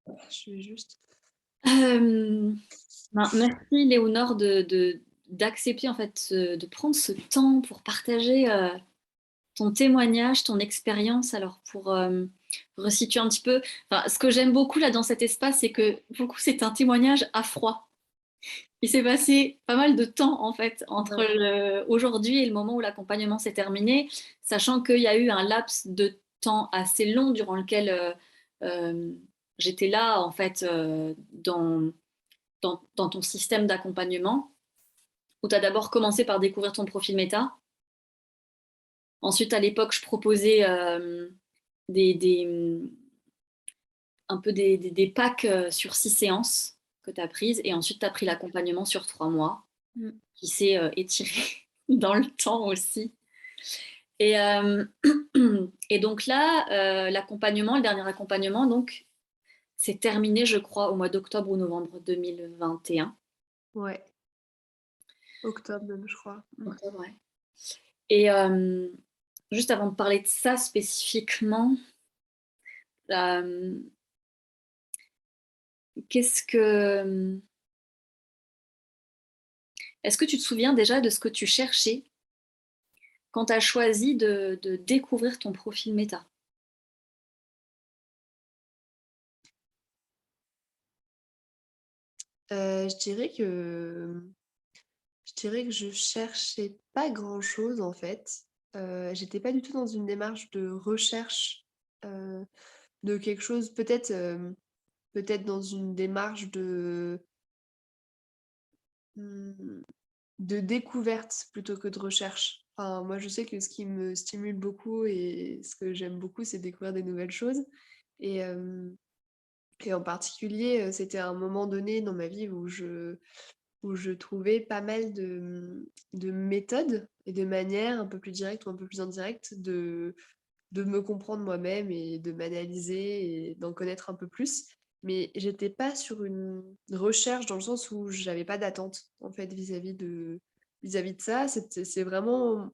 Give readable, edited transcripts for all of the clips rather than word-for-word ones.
Je vais juste. Euh, merci Léonore d'accepter en fait de prendre ce temps pour partager ton témoignage, ton expérience. Alors pour resituer un petit peu, enfin, ce que j'aime beaucoup là dans cet espace, c'est que beaucoup c'est un témoignage à froid. Il s'est passé pas mal de temps en fait entre Ouais. aujourd'hui et le moment où l'accompagnement s'est terminé, sachant qu'il y a eu un laps de temps assez long durant lequel euh, j'étais là en fait dans ton système d'accompagnement, où tu as d'abord commencé par découvrir ton profil méta. Ensuite, à l'époque, je proposais des, des- un peu des packs sur 6 séances que tu as prises, et ensuite, tu as pris l'accompagnement sur 3 mois, Mm. qui s'est étiré dans le temps aussi. Et, et donc là, l'accompagnement, le dernier accompagnement, donc, c'est terminé, je crois, au mois d'octobre ou novembre 2021. Ouais, octobre même, je crois. Mm. Octobre, ouais. Et juste avant de parler de ça spécifiquement, euh, qu'est-ce que... Est-ce que tu te souviens déjà de ce que tu cherchais quand tu as choisi de découvrir ton profil méta? Je dirais que je cherchais pas grand-chose en fait. J'étais pas du tout dans une démarche de recherche euh, de quelque chose, peut-être dans une démarche hmm, de découverte plutôt que de recherche. Enfin, moi, je sais que ce qui me stimule beaucoup et ce que j'aime beaucoup, c'est découvrir des nouvelles choses. Et, euh, et en particulier, c'était un moment donné dans ma vie où je trouvais pas mal de méthodes et de manières un peu plus directes ou un peu plus indirectes de me comprendre moi-même et de m'analyser et d'en connaître un peu plus. Mais j'étais pas sur une recherche dans le sens où j'avais pas d'attente en fait vis-à-vis de ça. C'est vraiment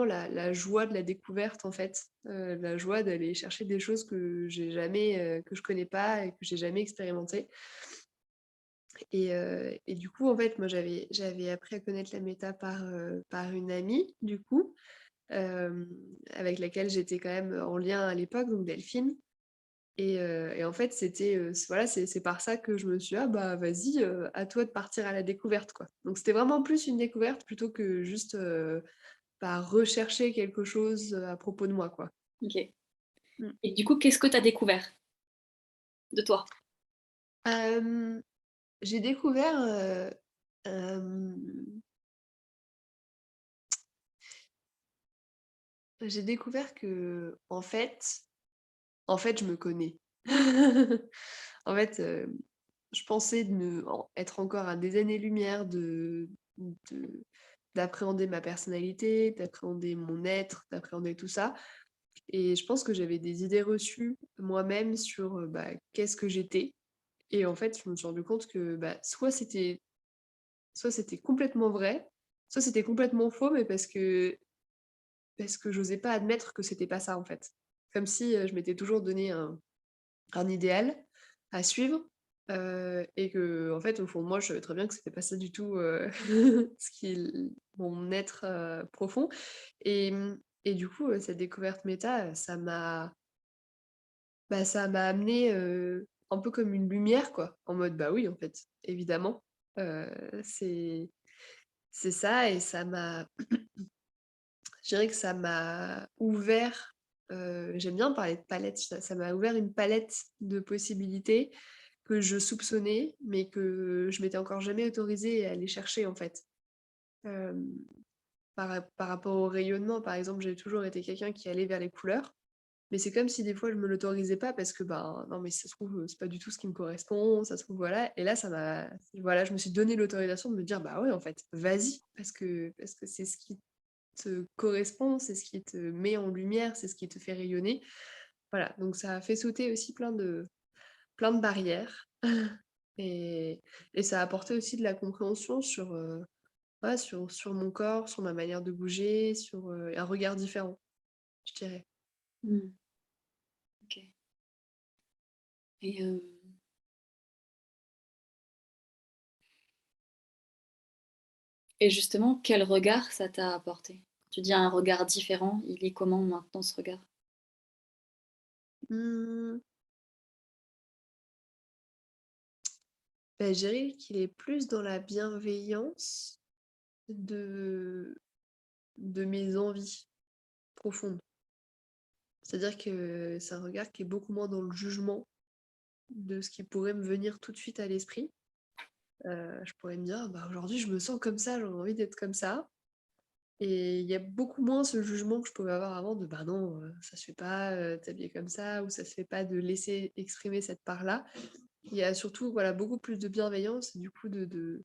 la joie de la découverte en fait, la joie d'aller chercher des choses que j'ai jamais que je connais pas et que j'ai jamais expérimenté. Et du coup en fait moi j'avais appris à connaître la méta par une amie du coup euh, avec laquelle j'étais quand même en lien à l'époque, donc Delphine. Et en fait, voilà, c'est par ça que je me suis dit, ah bah vas-y, à toi de partir à la découverte, quoi. Donc c'était vraiment plus une découverte plutôt que juste bah, rechercher quelque chose à propos de moi, quoi. Ok. Mm. Et du coup, qu'est-ce que tu as découvert de toi? Euh, j'ai découvert, euh, j'ai découvert que, en fait, je me connais. En fait, je pensais être encore à des années-lumière de- d'appréhender ma personnalité, d'appréhender mon être, d'appréhender tout ça. Et je pense que j'avais des idées reçues moi-même sur bah, qu'est-ce que j'étais. Et en fait, je me suis rendu compte que bah, soit c'était complètement vrai, soit c'était complètement faux, mais parce que j'osais pas admettre que c'était pas ça en fait. Comme si je m'étais toujours donné un idéal à suivre, et que en fait, au fond de moi, je savais très bien que c'était pas ça du tout, ce qui est mon être, profond et du coup, cette découverte méta, ça m'a amené un peu comme une lumière quoi, en mode: «Bah oui, en fait, évidemment, heu, c'est c'est ça» et je dirais que ça m'a ouvert, j'aime bien parler de palette, ça m'a ouvert une palette de possibilités que je soupçonnais, mais que je m'étais encore jamais autorisée à aller chercher, en fait. Hem, par rapport au rayonnement, par exemple, j'ai toujours été quelqu'un qui allait vers les couleurs, mais c'est comme si des fois je me l'autorisais pas parce que, ben, non, mais ça se trouve, c'est pas du tout ce qui me correspond, ça se trouve, voilà et là, voilà, je me suis donné l'autorisation de me dire: «Bah ouais, en fait, vas-y», parce que c'est ce qui te correspond, c'est ce qui te met en lumière, c'est ce qui te fait rayonner. Voilà, donc ça a fait sauter aussi plein de barrières et ça a apporté aussi de la compréhension sur, ouais, sur mon corps, sur ma manière de bouger, sur, un regard différent, je dirais. Hmm, ok. Et Et justement, quel regard ça t'a apporté? Tu dis un regard différent, il est comment maintenant ce regard? Mmh, bah, je dirais qu'il est plus dans la bienveillance de mes envies profondes. C'est-à-dire que c'est un regard qui est beaucoup moins dans le jugement de ce qui pourrait me venir tout de suite à l'esprit. Je pourrais me dire: «Bah, aujourd'hui, je me sens comme ça, j'ai envie d'être comme ça». Et il y a beaucoup moins ce jugement que je pouvais avoir avant de: «Bah, non, ça se fait pas, t'habiller comme ça» ou «Ça se fait pas de laisser exprimer cette part-là». Il y a surtout, voilà, beaucoup plus de bienveillance et du coup de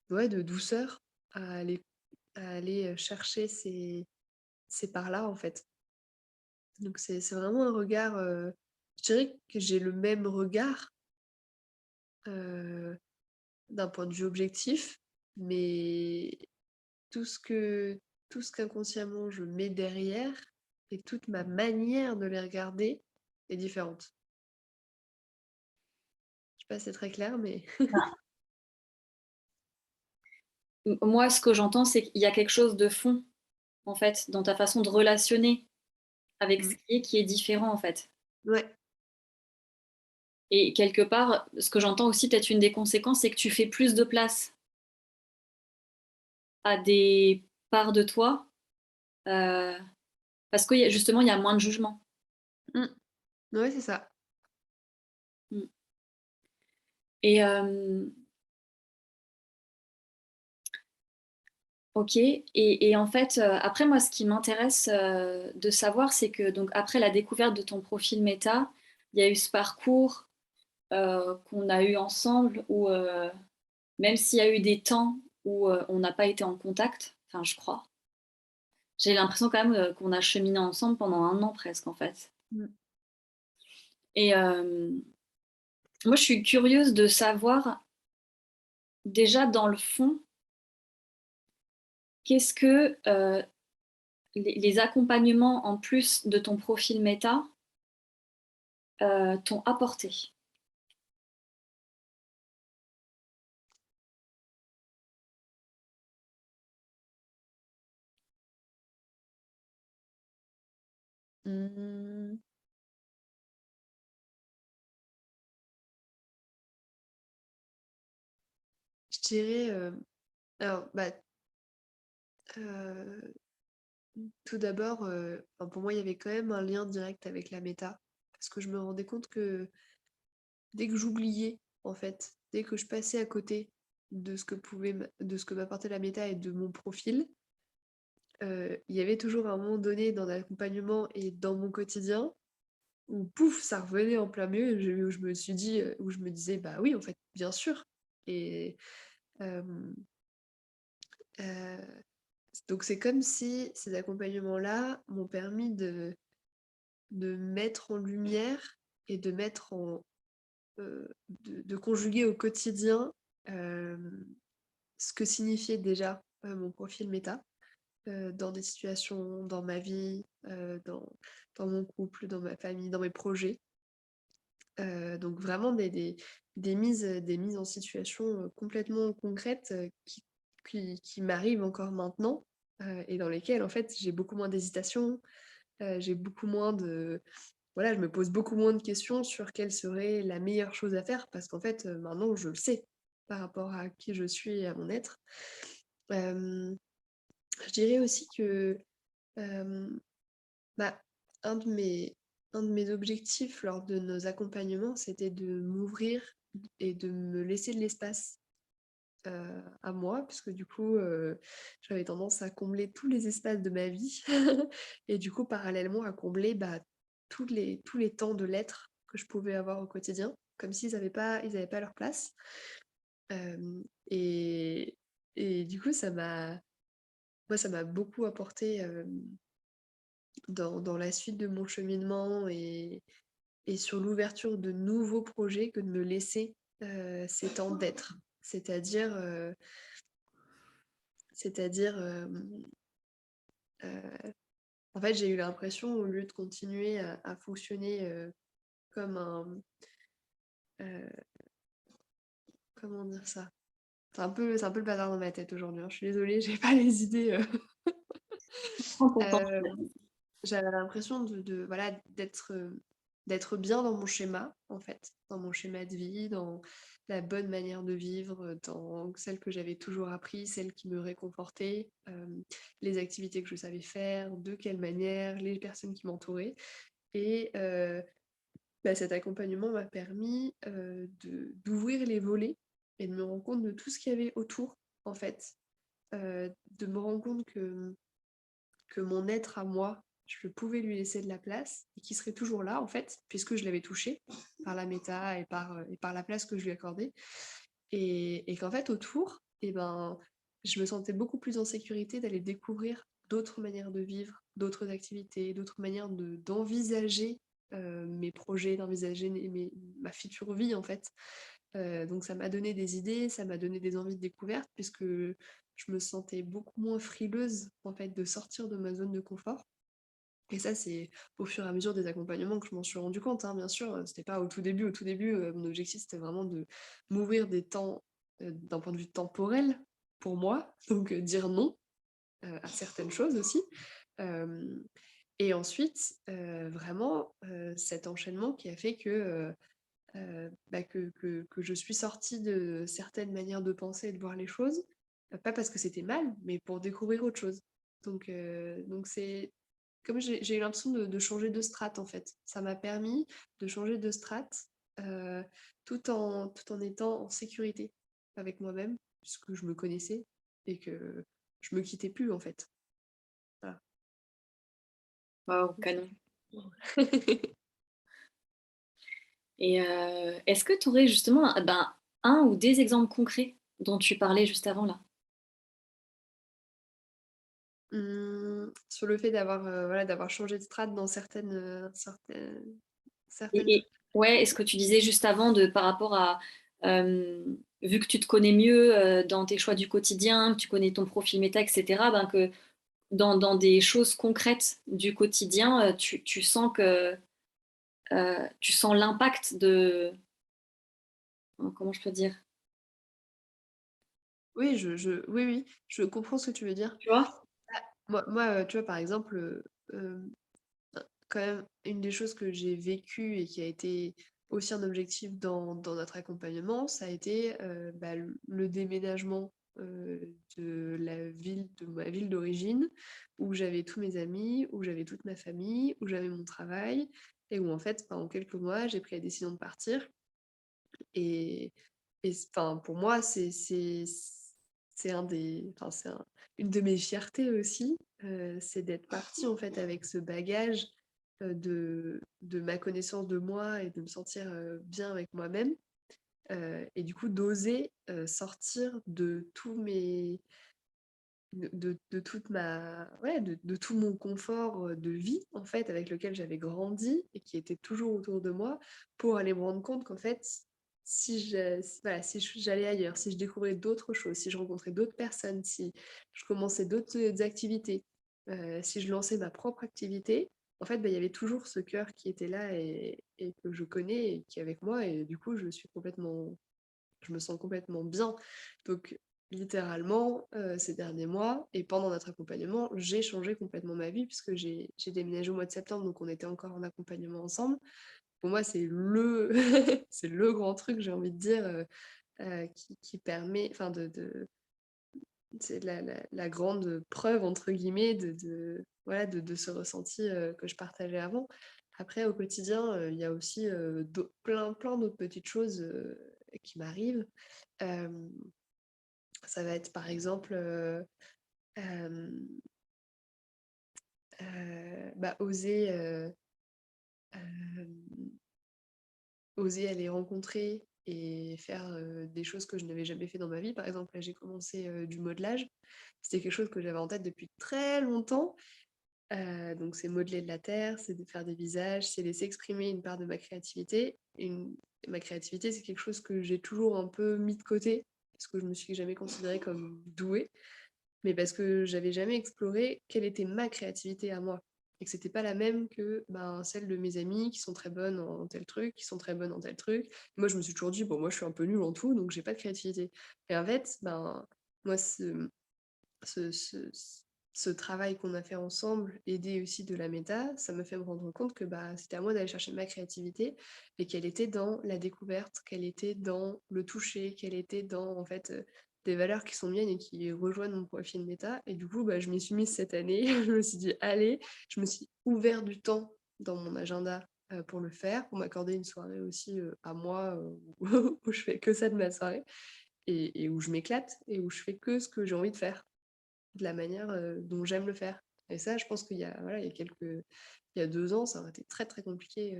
ouais, de douceur à aller chercher ces parts-là, en fait. Donc c'est vraiment un regard, je dirais que j'ai le même regard, heu, d'un point de vue objectif, mais tout ce que tout ce qu'inconsciemment je mets derrière et toute ma manière de les regarder est différente. Je sais pas si c'est très clair, mais Moi, ce que j'entends, c'est qu'il y a quelque chose de fond, en fait, dans ta façon de relationner avec ce mmh, qui est différent, en fait. ouais. Et quelque part, ce que j'entends aussi, peut-être une des conséquences, c'est que tu fais plus de place à des parts de toi, heu, parce que justement, il y a moins de jugement. Mmh. Ouais, c'est ça. Mmh. Et OK. Et en fait, après moi, ce qui m'intéresse, de savoir, c'est que donc après la découverte de ton profil Meta, il y a eu ce parcours, qu'on a eu ensemble où, même s'il y a eu des temps où, on n'a pas été en contact, enfin je crois, j'ai l'impression quand même, qu'on a cheminé ensemble pendant 1 an presque, en fait. Mmh. Et moi je suis curieuse de savoir, déjà dans le fond, qu'est-ce que, les accompagnements en plus de ton profil Meta, t'ont apporté? Mmh, je dirais, alors, bah, heu, tout d'abord, enfin, pour moi, il y avait quand même un lien direct avec la méta. Parce que je me rendais compte que dès que j'oubliais, en fait, dès que je passais à côté de ce que m'apportait la méta et de mon profil, il y avait toujours un moment donné dans l'accompagnement et dans mon quotidien où pouf, ça revenait en plein milieu, où je me suis dit, où je me disais: «Bah oui, en fait, bien sûr». Et hem, heu, donc c'est comme si ces accompagnements-là m'ont permis de mettre en lumière et de mettre en de conjuguer au quotidien, hem, ce que signifiait déjà, mon profil méta, dans des situations, dans ma vie, dans mon couple, dans ma famille, dans mes projets. Donc vraiment des mises en situation, complètement concrètes, qui m'arrivent encore maintenant, et dans lesquelles, en fait, j'ai beaucoup moins d'hésitation, j'ai beaucoup moins de voilà, je me pose beaucoup moins de questions sur quelle serait la meilleure chose à faire parce qu'en fait, maintenant je le sais par rapport à qui je suis et à mon être. Hem, je dirais aussi que, hem, bah, un de mes un de mes objectifs lors de nos accompagnements, c'était de m'ouvrir et de me laisser de l'espace, à moi puisque du coup, j'avais tendance à combler tous les espaces de ma vie et du coup parallèlement à combler, bah, tous les temps de l'être que je pouvais avoir au quotidien, comme s'ils avaient pas leur place. Hem et du coup ça m'a beaucoup apporté, dans la suite de mon cheminement et sur l'ouverture de nouveaux projets que de me laisser, ces temps d'être. C'est-à-dire, en fait, j'ai eu l'impression au lieu de continuer à fonctionner, comme un, heu, comment dire ça? c'est un peu le bazar dans ma tête aujourd'hui, hein. Je suis désolée, j'ai pas les idées, Prends ton temps. hem J'avais l'impression voilà, d'être bien dans mon schéma, en fait, dans mon schéma de vie, dans la bonne manière de vivre, dans celle que j'avais toujours appris, celle qui me réconfortait, les activités que je savais faire, de quelle manière, les personnes qui m'entouraient et cet accompagnement m'a permis, d'ouvrir les volets et de me rendre compte de tout ce qu'il y avait autour, en fait. De me rendre compte que mon être à moi, je pouvais lui laisser de la place et qu'il serait toujours là, en fait, puisque je l'avais touché par la méta et par la place que je lui accordais. Et qu'en fait, autour, et ben, je me sentais beaucoup plus en sécurité d'aller découvrir d'autres manières de vivre, d'autres activités, d'autres manières d'envisager mes projets, d'envisager ma future vie, en fait. Donc ça m'a donné des idées, ça m'a donné des envies de découverte, puisque je me sentais beaucoup moins frileuse, en fait, de sortir de ma zone de confort. Et ça, c'est au fur et à mesure des accompagnements que je m'en suis rendu compte, hein, bien sûr, c'était pas au tout début. Au tout début, mon objectif, c'était vraiment de m'ouvrir des temps, d'un point de vue temporel, pour moi, donc dire non, à certaines choses aussi. Hem et ensuite, vraiment, cet enchaînement qui a fait que je suis sortie de certaines manières de penser et de voir les choses, pas parce que c'était mal, mais pour découvrir autre chose. Donc c'est comme j'ai eu l'impression de changer de strate, en fait. Ça m'a permis de changer de strate, heu, tout en étant en sécurité avec moi-même, puisque je me connaissais et que je me quittais plus, en fait. Voilà. Waouh, Donc canon. c'est Et est-ce que tu aurais justement, ben, un ou des exemples concrets dont tu parlais juste avant là? Sur le fait d'avoir, voilà, d'avoir changé de strate dans certaines Et ouais, est-ce que tu disais juste avant de par rapport à, vu que tu te connais mieux, dans tes choix du quotidien, que tu connais ton profil méta et cetera, ben, que dans des choses concrètes du quotidien, tu sens que, tu sens l'impact de comment je peux dire? oui, oui, oui, je comprends ce que tu veux dire. Tu vois? Ah, moi, tu vois, par exemple, quand même, une des choses que j'ai vécues et qui a été aussi un objectif dans notre accompagnement, ça a été, le déménagement, de ma ville d'origine, où j'avais tous mes amis, où j'avais toute ma famille, où j'avais mon travail et où en fait, pendant quelques mois, j'ai pris la décision de partir et enfin, pour moi, c'est un des enfin, une de mes fiertés aussi, c'est d'être partie, en fait, avec ce bagage, de ma connaissance de moi et de me sentir, bien avec moi-même, et du coup d'oser, sortir de tous mes de toute ma ouais, de tout mon confort, de vie, en fait, avec lequel j'avais grandi et qui était toujours autour de moi, pour aller me rendre compte qu'en fait, si j'allais ailleurs, si je découvrais d'autres choses, si je rencontrais d'autres personnes, si je commençais d'autres, activités, si je lançais ma propre activité, en fait, il y avait toujours ce cœur qui était là et que je connais et qui est avec moi et du coup, je me sens complètement bien. Donc littéralement, ces derniers mois et pendant notre accompagnement, j'ai changé complètement ma vie puisque j'ai déménagé au mois de septembre, donc on était encore en accompagnement ensemble. Pour moi, c'est le c'est le grand truc, j'ai envie de dire, qui permet enfin c'est la grande «preuve» entre guillemets voilà, de ce ressenti, que je partageais avant. Après au quotidien, il y a aussi, plein d'autres petites choses, qui m'arrivent. Hem, Ça va être par exemple, hem, oser, hem, oser aller rencontrer et faire, des choses que je n'avais jamais fait dans ma vie. Par exemple, là, j'ai commencé, du modelage. C'était quelque chose que j'avais en tête depuis très longtemps. Donc c'est modeler de la terre, c'est de faire des visages, c'est laisser exprimer une part de ma créativité. Ma créativité, c'est quelque chose que j'ai toujours un peu mis de côté, parce que je me suis jamais considérée comme douée, mais parce que j'avais jamais exploré quelle était ma créativité à moi. et que c'était pas la même que, ben, celle de mes amies qui sont très bonnes en tel truc, qui sont très bonnes en tel truc. Moi, je me suis toujours dit: «Bon, moi, je suis un peu nulle en tout, donc j'ai pas de créativité» et en fait, ben, moi, ce ce ce travail qu'on a fait ensemble, aidé aussi de la méta, ça me fait me rendre compte que, bah, c'était à moi d'aller chercher ma créativité et qu'elle était dans la découverte, qu'elle était dans le toucher, qu'elle était dans, en fait, des valeurs qui sont miennes et qui rejoignent mon profil méta et du coup, bah, je m'y suis mise cette année. Je me suis dit: «Allez», je me suis ouvert du temps dans mon agenda, pour le faire, pour m'accorder une soirée aussi, à moi, où je fais que ça de ma soirée et où je m'éclate et où je fais que ce que j'ai envie de faire. De la manière, dont j'aime le faire et ça, je pense qu'il y a voilà, il y a 2 ans, ça aurait été très, très compliqué,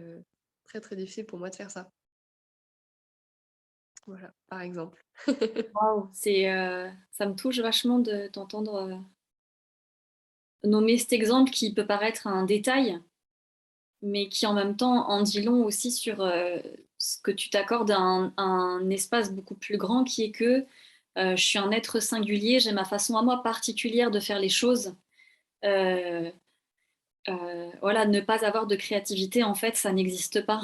très, très difficile pour moi de faire ça. Voilà, par exemple. Waouh, ça me touche vachement de t'entendre, nommer cet exemple qui peut paraître un détail, mais qui en même temps en dit long aussi sur, ce que tu t'accordes un espace beaucoup plus grand qui est que, je suis un être singulier, j'ai ma façon à moi particulière de faire les choses. Heu voilà, ne pas avoir de créativité, en fait, ça n'existe pas.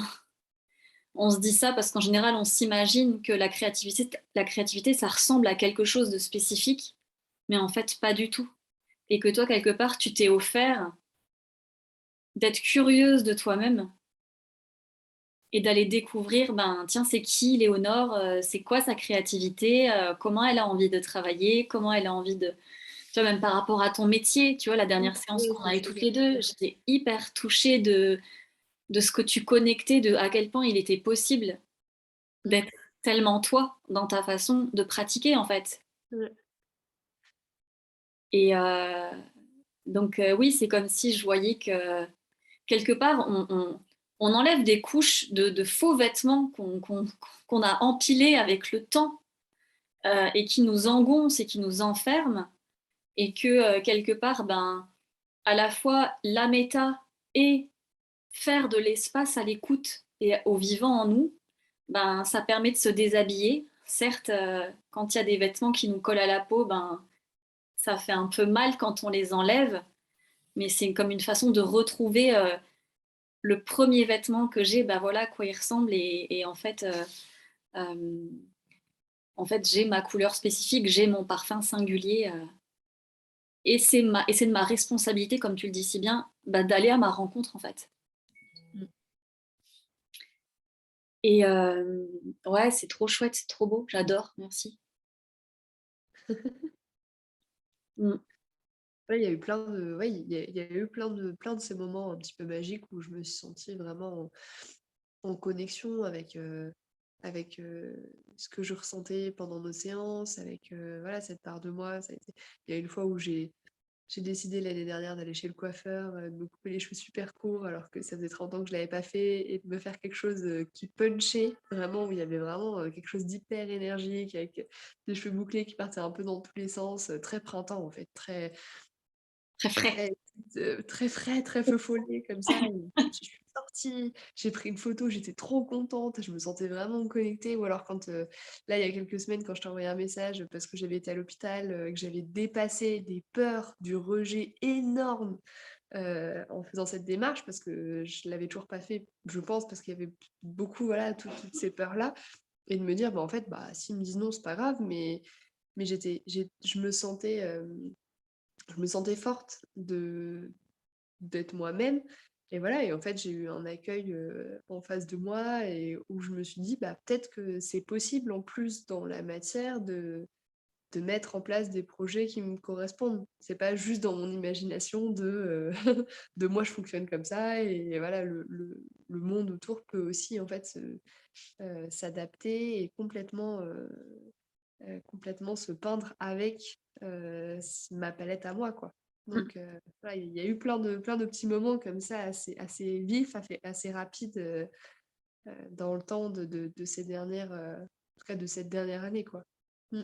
On se dit ça parce qu'en général, on s'imagine que la créativité, ça ressemble à quelque chose de spécifique, mais en fait, pas du tout. Et que toi, quelque part, tu t'es offert d'être curieuse de toi-même et d'aller découvrir, ben, tiens, c'est qui Léonore, c'est quoi sa créativité, comment elle a envie de travailler, comment elle a envie de... Tu vois, même par rapport à ton métier, tu vois, la Mmh, dernière séance ouais, qu'on c'est a eue très toutes bien. les deux, j'étais hyper touchée de ce que tu connectais, de à quel point il était possible Mmh, d'être tellement toi dans ta façon de pratiquer, en fait. ouais. Et donc oui, c'est comme si je voyais que quelque part, on enlève des couches de faux vêtements qu'on a empilés avec le temps et qui nous engoncent et qui nous enferment, et que quelque part, ben, à la fois la méta et faire de l'espace à l'écoute et au vivant en nous, ben, ça permet de se déshabiller. Certes, quand il y a des vêtements qui nous collent à la peau, ben, ça fait un peu mal quand on les enlève, mais c'est comme une façon de retrouver le premier vêtement que j'ai, ben voilà à quoi il ressemble, et euh, en fait, j'ai ma couleur spécifique, j'ai mon parfum singulier, et c'est de ma responsabilité, comme tu le dis si bien, bah, d'aller à ma rencontre, en fait. Mmh. Et ouais, c'est trop chouette, c'est trop beau, j'adore, merci. Mm. Ouais, il y a eu plein de ouais, il y a eu plein de ces moments un petit peu magiques où je me suis sentie vraiment en connexion avec, ce que je ressentais pendant nos séances, avec, voilà, cette part de moi. Ça a été il y a une fois où j'ai décidé l'année dernière d'aller chez le coiffeur, de me couper les cheveux super courts alors que ça faisait 30 ans que je l'avais pas fait et de me faire quelque chose, qui punchait vraiment, où il y avait vraiment, quelque chose d'hyper énergique avec, des cheveux bouclés qui partaient un peu dans tous les sens, très printemps en fait, très Très frais. très, très frais, très feu follet comme ça et je suis sortie, j'ai pris une photo, j'étais trop contente, je me sentais vraiment connectée ou alors quand, là, il y a quelques semaines, quand je t'ai envoyé un message parce que j'avais été à l'hôpital, que j'avais dépassé des peurs, du rejet énorme, en faisant cette démarche parce que je l'avais toujours pas fait, je pense parce qu'il y avait beaucoup, voilà, toutes ces peurs-là et de me dire: «Bah, en fait, bah, s'ils me disent non, c'est pas grave», mais je me sentais forte d'être moi-même et voilà et en fait, j'ai eu un accueil, en face de moi et où je me suis dit: «Bah, peut-être que c'est possible en plus dans la matière de mettre en place des projets qui me correspondent. C'est pas juste dans mon imagination de moi je fonctionne comme ça et voilà le monde autour peut aussi en fait s'adapter et complètement se peindre avec, ma palette à moi, quoi. Donc voilà, il y a eu plein de petits moments comme ça assez vifs, assez rapides, dans le temps de ces dernières, en tout cas de cette dernière année, quoi. Mmh.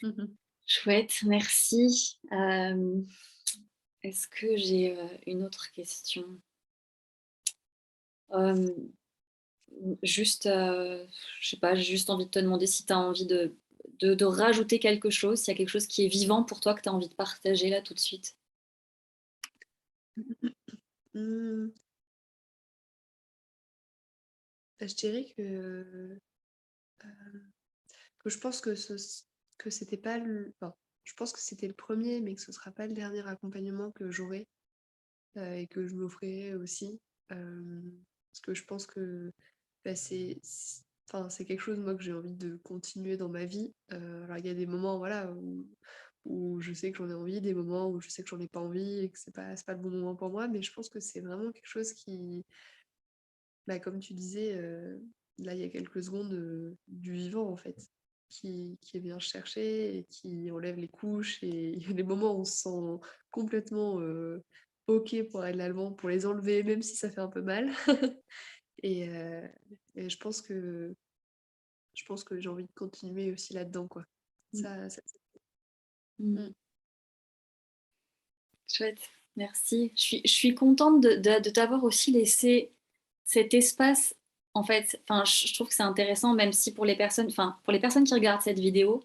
Mmh mh. Chouette, merci. Est-ce que j'ai une autre question? Euh, Juste, je sais pas, j'ai juste envie de te demander si tu as envie de rajouter quelque chose, s'il y a quelque chose qui est vivant pour toi que tu as envie de partager là tout de suite. Mmh, bah, je dirais que je pense que c'était pas le enfin, je pense que c'était le premier mais que ce sera pas le dernier accompagnement que j'aurai, et que je m'offrirai aussi. Parce que je pense que, bah, enfin, c'est quelque chose, moi, que j'ai envie de continuer dans ma vie. Alors il y a des moments, voilà, où je sais que j'en ai envie, des moments où je sais que j'en ai pas envie et que c'est pas le bon moment pour moi, mais je pense que c'est vraiment quelque chose qui, bah, comme tu disais, là, il y a quelques secondes, du vivant, en fait, qui vient chercher et qui enlève les couches et il y a des moments où on se sent complètement, OK pour aller de l'avant, pour les enlever, même si ça fait un peu mal et heu et je pense que j'ai envie de continuer aussi là-dedans, quoi. Mm. Ça Mm. mmh. Chouette, merci. Je suis contente de t'avoir aussi laissé cet espace. En fait, enfin, je trouve que c'est intéressant, même si pour les personnes, enfin, pour les personnes qui regardent cette vidéo,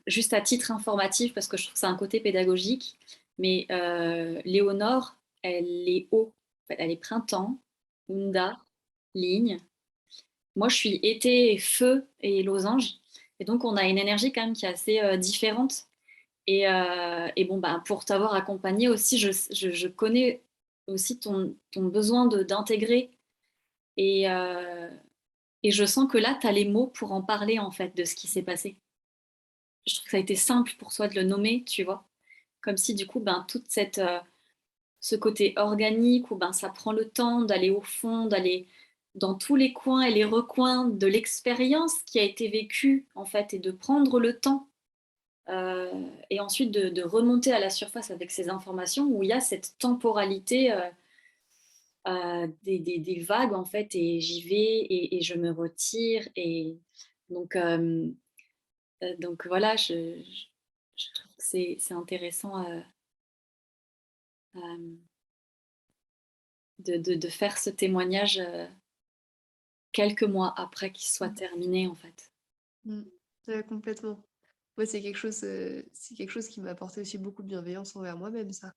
juste à titre informatif, parce que je trouve que c'est un côté pédagogique, mais Léonore, elle est eau, en fait, elle est printemps, Unda, ligne. Moi, je suis été, feu et losange. Et donc, on a une énergie quand même qui est assez différente. Et bon, bah, pour t'avoir accompagné aussi, je connais aussi ton besoin d'intégrer. Et, euh, et je sens que là, tu as les mots pour en parler, en fait, de ce qui s'est passé. Je trouve que ça a été simple pour toi de le nommer, tu vois. Comme si, du coup, ben, ce côté organique, où ben, ça prend le temps d'aller au fond, d'aller dans tous les coins et les recoins de l'expérience qui a été vécue, en fait, et de prendre le temps et ensuite de remonter à la surface avec ces informations où il y a cette temporalité des vagues en fait et j'y vais et je me retire et donc, donc voilà je trouve que c'est intéressant euh, de faire ce témoignage quelques mois après qu'il soit Mmh. terminé en fait. Mmh. Ouais, complètement. Moi, c'est quelque chose qui m'a apporté aussi beaucoup de bienveillance envers moi-même, ça.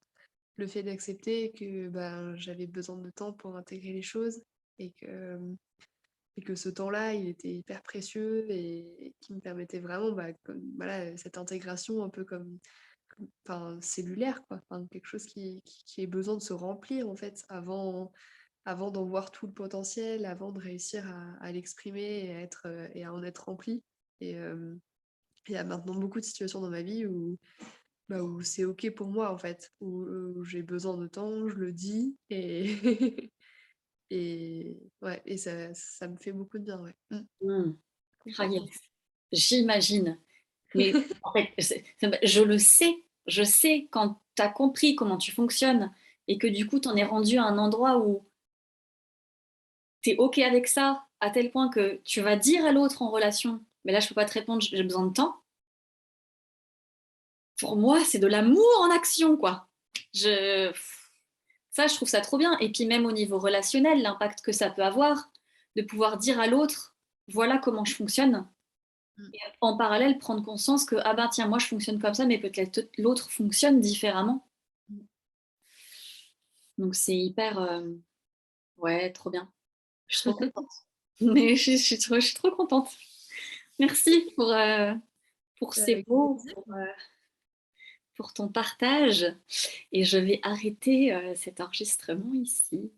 Le fait d'accepter que, ben, j'avais besoin de temps pour intégrer les choses et que ce temps-là, il était hyper précieux et qui me permettait vraiment, bah, comme voilà, cette intégration un peu comme enfin, cellulaire, quoi. Enfin, quelque chose qui ait besoin de se remplir, en fait, avant d'en voir tout le potentiel, avant de réussir à l'exprimer et à en être rempli. Et il y a maintenant beaucoup de situations dans ma vie où c'est OK pour moi, en fait, où j'ai besoin de temps, je le dis et et ouais et ça me fait beaucoup de bien, ouais. Mmh, Mm. Ah yes, complètement. j'imagine. Mais en fait, je le sais, je sais quand tu as compris comment tu fonctionnes et que du coup, tu en es rendu à un endroit où tu es OK avec ça, à tel point que tu vas dire à l'autre en relation, mais là, je peux pas te répondre, j'ai besoin de temps. Pour moi, c'est de l'amour en action, quoi. Je... Ça, je trouve ça trop bien. Et puis même au niveau relationnel, l'impact que ça peut avoir, de pouvoir dire à l'autre, voilà comment je fonctionne. Mmh, Et en parallèle, prendre conscience que, ah ben tiens, moi je fonctionne comme ça, mais peut-être l'autre fonctionne différemment. mmh. Donc c'est hyper, ouais, trop bien. Je suis trop contente. Mais je suis trop contente. Merci pour Bah, ces avec mots, plaisir. pour ton partage. Et je vais arrêter cet enregistrement ici.